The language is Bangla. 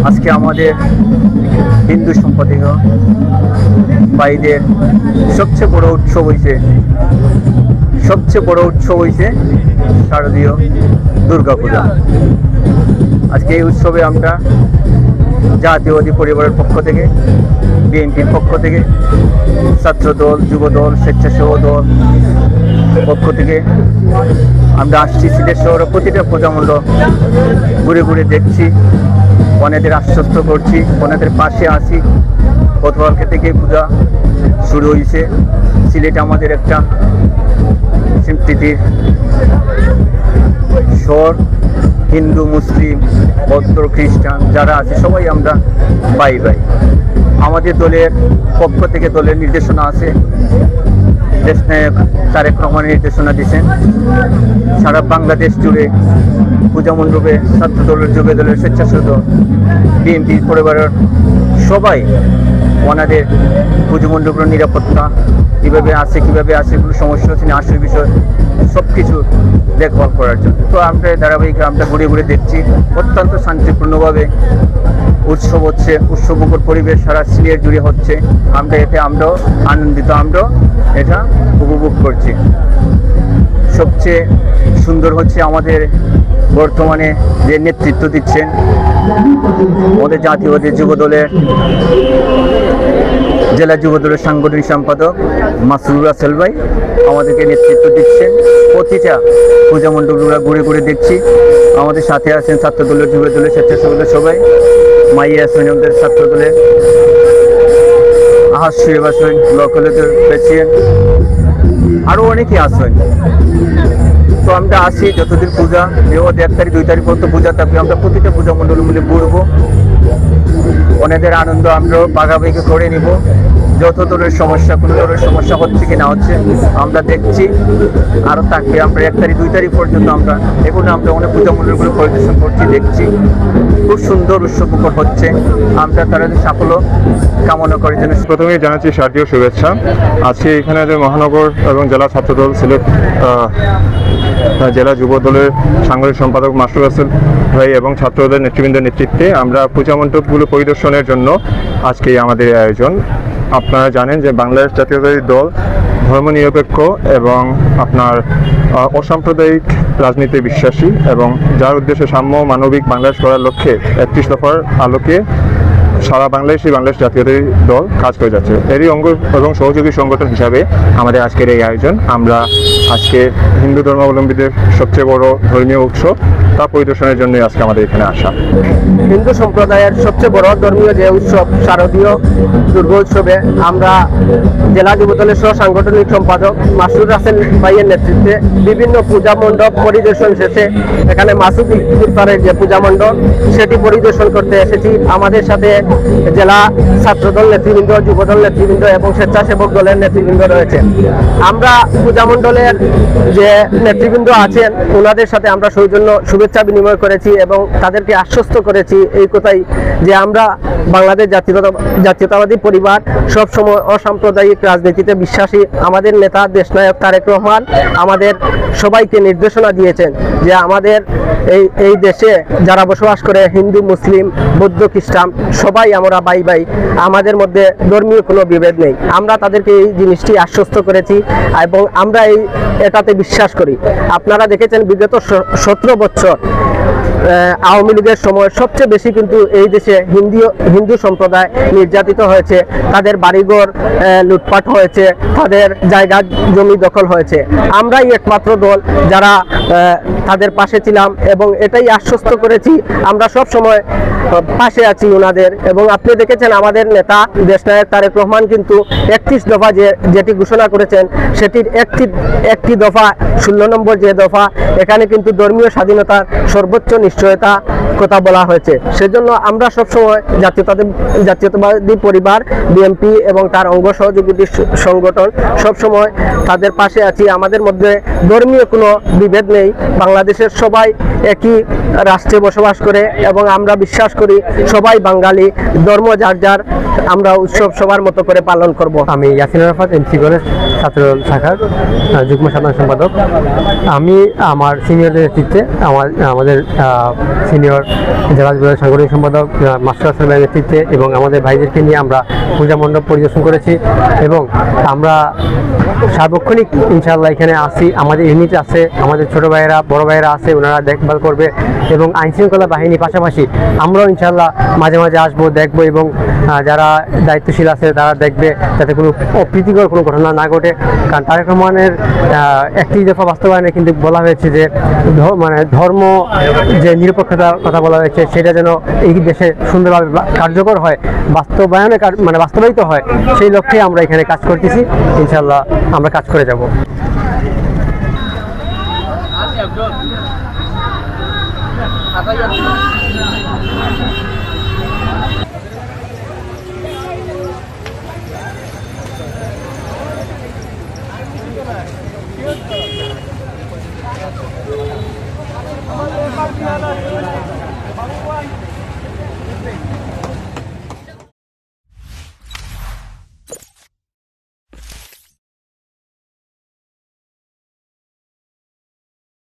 আজকে আমাদের হিন্দু সম্প্রদায় ভাইদের সবচেয়ে বড় উৎসব হয়েছে শারদীয় দুর্গাপূজা। আজকে এই উৎসবে আমরা জাতীয়বাদী পরিবারের পক্ষ থেকে, বিএনপির পক্ষ থেকে, ছাত্রদল, যুবদল, স্বেচ্ছাসেবক দল পক্ষ থেকে আমরা আসছি। সিলেট শহরের প্রতিটা পূজা মণ্ডপ ঘুরে ঘুরে দেখছি, ওনাদের আশ্বস্ত করছি, ওনাদের পাশে আসি। গতকালকে থেকে পূজা শুরু হয়েছে। সিলেট আমাদের একটা সম্প্রীতির শহর। হিন্দু, মুসলিম, বৌদ্ধ, খ্রিস্টান যারা আছে সবাই আমরা ভাই। আমাদের দলের পক্ষ থেকে দলের নির্দেশনা আছে, দেশনায়ক তারেক রহমানের নির্দেশনা দিয়েছেন সারা বাংলাদেশ জুড়ে পূজা মণ্ডপে ছাত্র দলের, যুব দলের, স্বেচ্ছাসেবক দল, বিএনপি পরিবারের সবাই ওনাদের পুজো মণ্ডপের নিরাপত্তা কীভাবে আছে কোনো সমস্যা হচ্ছে না, আসল বিষয় সব কিছু দেখভাল করার জন্য। তো আমরা ধারাবাহিক আমরা ঘুরে ঘুরে দেখছি, অত্যন্ত শান্তিপূর্ণভাবে উৎসব হচ্ছে, উৎসবমুখর পরিবেশ সারা সিলেট জুড়ে হচ্ছে। আমরাও আনন্দিত, আমরাও এটা উপভোগ করছি। সবচেয়ে সুন্দর হচ্ছে আমাদের বর্তমানে যে নেতৃত্ব দিচ্ছেন আমাদের জাতীয়বাদী যুবদলের জেলা যুবদলের সাংগঠনিক সম্পাদক মাসুরুর রাসেল ভাই আমাদেরকে নেতৃত্ব দিচ্ছেন। প্রতিটা পূজা মণ্ডপগুলো ঘুরে ঘুরে দেখছি। আমাদের সাথে আছেন ছাত্র দলের, যুব দলের, স্বেচ্ছাসেবক সবাই, মাইয়া আছেন আমাদের ছাত্র দলের, আহাজ সুয়েব আছেন ব্লক কলেজের প্রেসিডেন্ট, আরও অনেকে আছেন। তো আমরা আসি যতদিন পূজা 1 তারিখ 2 তারিখ পর্যন্ত পূজা থাকবে, আমরা প্রতিটা পূজা মণ্ডল মিলে ঘুরবো। ওনাদের আনন্দ আমরাও ভাগাভাগি করে নিব। যত ধরনের সমস্যা, কোনো ধরনের সমস্যা হচ্ছে কি না হচ্ছে আমরা দেখছি, আরও থাকবে। আমরা 1 তারিখ 2 তারিখ পর্যন্ত আমরা অনেক পূজা মণ্ডলগুলো পরিদর্শন করছি, দেখছি খুব সুন্দর উৎসবমুখর হচ্ছে। আমরা তারা সাফল্য কামনা করি জন্য প্রথমেই জানাচ্ছি শারদীয় শুভেচ্ছা। আজকে এখানে যে মহানগর এবং জেলা ছাত্রদল, সিলেট জেলা যুব দলের সাংগঠনিক সম্পাদক মাসুর রাসেল ভাই এবং ছাত্রদের নেতৃবৃন্দের নেতৃত্বে আমরা পূজা মণ্ডপগুলো পরিদর্শনের জন্য আজকে আমাদের আয়োজন। আপনারা জানেন যে বাংলাদেশ জাতীয়তাবাদী দল ধর্মনিরপেক্ষ এবং অসাম্প্রদায়িক রাজনীতিতে বিশ্বাসী এবং যার উদ্দেশ্যে সাম্য মানবিক বাংলাদেশ করার লক্ষ্যে 31 দফার আলোকে সারা বাংলাদেশ জাতীয়তাবাদী দল কাজ করে যাচ্ছে। এরই অঙ্গ এবং সহযোগী সংগঠন হিসাবে আমাদের আজকের এই আয়োজন। আমরা আজকে হিন্দু ধর্মাবলম্বীদের সবচেয়ে বড় ধর্মীয় উৎসব তা পরিদর্শনের জন্য আজকে আমাদের এখানে আসা। হিন্দু সম্প্রদায়ের সবচেয়ে বড় ধর্মীয় যে উৎসব শারদীয় দুর্গা উৎসবে আমরা জেলা যুবদলের সহ সাংগঠনিক সম্পাদক মাসুর রাসেল ভাইয়ের নেতৃত্বে বিভিন্ন পূজা মণ্ডপ পরিদর্শন শেষে এখানে মাসুদ ইফতারের যে পূজা মণ্ডপ সেটি পরিদর্শন করতে এসেছি। আমাদের সাথে জেলা ছাত্রদল নেতৃবৃন্দ, যুবদল নেতৃবৃন্দ এবং স্বেচ্ছাসেবক দলের নেতৃবৃন্দ রয়েছে। আমরা পূজা মণ্ডলের যে নেতৃবৃন্দ আছেন ওনাদের সাথে আমরা সৌজন্য শুভেচ্ছা বিনিময় করেছি এবং তাদেরকে আশ্বস্ত করেছি এই কথাই যে আমরা বাংলাদেশ জাতীয়তাবাদী পরিবার সবসময় অসাম্প্রদায়িক রাজনীতিতে বিশ্বাসী। আমাদের নেতা দেশনায়ক তারেক রহমান আমাদের সবাইকে নির্দেশনা দিয়েছেন যে আমাদের এই দেশে যারা বসবাস করে হিন্দু, মুসলিম, বৌদ্ধ, খ্রিস্টান সবাই আমরা ভাই। আমাদের মধ্যে ধর্মীয় কোনো বিভেদ নেই। আমরা তাদেরকে এই জিনিসটি আশ্বস্ত করেছি এবং আমরা এটাতে বিশ্বাস করি। আপনারা দেখেছেন বিগত 17 বছর আওয়ামী লীগের সময় সবচেয়ে বেশি কিন্তু এই দেশে হিন্দু সম্প্রদায় নির্যাতিত হয়েছে, তাদের বাড়িঘর লুটপাট হয়েছে, তাদের জায়গা জমি দখল হয়েছে। আমরাই একমাত্র দল যারা তাদের পাশে ছিলাম এবং এটাই আশ্বস্ত করেছি আমরা সব সময় পাশে আছি ওনাদের। এবং আপনি দেখেছেন আমাদের নেতা দেশনায়ক তারেক রহমান কিন্তু 31 দফা যেটি ঘোষণা করেছেন সেটির একটি দফা 16 নম্বর যে দফা, এখানে কিন্তু ধর্মীয় স্বাধীনতার সর্বোচ্চ নিশ্চয়তা কথা বলা হয়েছে। সেজন্য আমরা সবসময় জাতীয়তাবাদী পরিবার, বিএনপি এবং তার অঙ্গ সহযোগী সংগঠন সবসময় তাদের পাশে আছি। আমাদের মধ্যে ধর্মীয় কোনো বিভেদ নেই। বাংলাদেশের সবাই একই রাষ্ট্রে বসবাস করে এবং আমরা বিশ্বাস করি সবাই বাঙালি, ধর্ম যার আমরা উৎসব সবার মতো করে পালন করব। আমি ইয়াসিন আরাফাত, এমসি কলেজ ছাত্রদল শাখার যুগ্ম সাধারণ সম্পাদক। আমি আমার সিনিয়রদের নেতৃত্বে আমাদের সিনিয়র জেলা যুবদলের সাংগঠনিক সম্পাদক মাস্টার হাসান ভাইয়ের নেতৃত্বে এবং আমাদের ভাইদেরকে নিয়ে আমরা পূজা মণ্ডপ পরিদর্শন করেছি এবং আমরা সার্বক্ষণিক ইনশাআল্লাহ এখানে আসি। আমাদের ইউনিট আছে, আমাদের ছোট ভাইয়েরা বড় ভাইয়েরা আছে, ওনারা দেখভাল করবে এবং আইনশৃঙ্খলা বাহিনী পাশাপাশি আমরাও ইনশাআল্লাহ মাঝে মাঝে আসবো, দেখবো এবং যারা দায়িত্বশীল আছে তারা দেখবে যাতে কোনো অপ্রীতিকর কোনো ঘটনা না ঘটে। কারণ তারেক রহমানের একটি দফা বাস্তবায়নে কিন্তু বলা হয়েছে যে ধর্ম যে নিরপেক্ষতার কথা বলা হয়েছে সেটা যেন এই দেশে সুন্দরভাবে কার্যকর হয়, বাস্তবায়িত হয়, সেই লক্ষ্যে আমরা এখানে কাজ করতেছি। ইনশাআল্লাহ আমরা কাজ করে যাব।